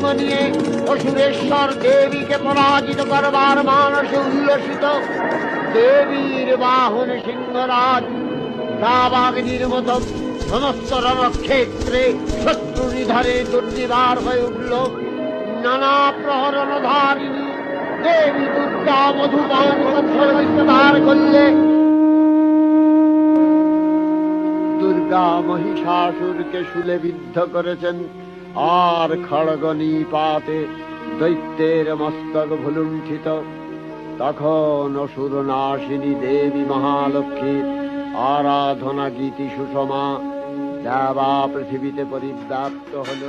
সঙ্গ নিয়ে অসুরেশ্বর দেবীকে পরাজিত করবার মানসে উল্লসিত দেবীর বাহন সিংহরাজ দাবাগ্নির মতো সমস্ত রণক্ষেত্রে শত্রু নিধারে দুর্নিবার হয়ে উঠল। নানা প্রহরণধারিণী দেবী দুর্গা মধুবান প্রদার করলে। দুর্গা মহিষাসুরকে শূলে বিদ্ধ করেছেন, আর খড়গ নিপাতে দৈত্যের মস্তক ভুলুণ্ঠিত। তখন অসুর নাশিনী দেবী মহালক্ষ্মীর আরাধনা গীতি সুষমা দেবা পৃথিবীতে পরিব্যাপ্ত হল।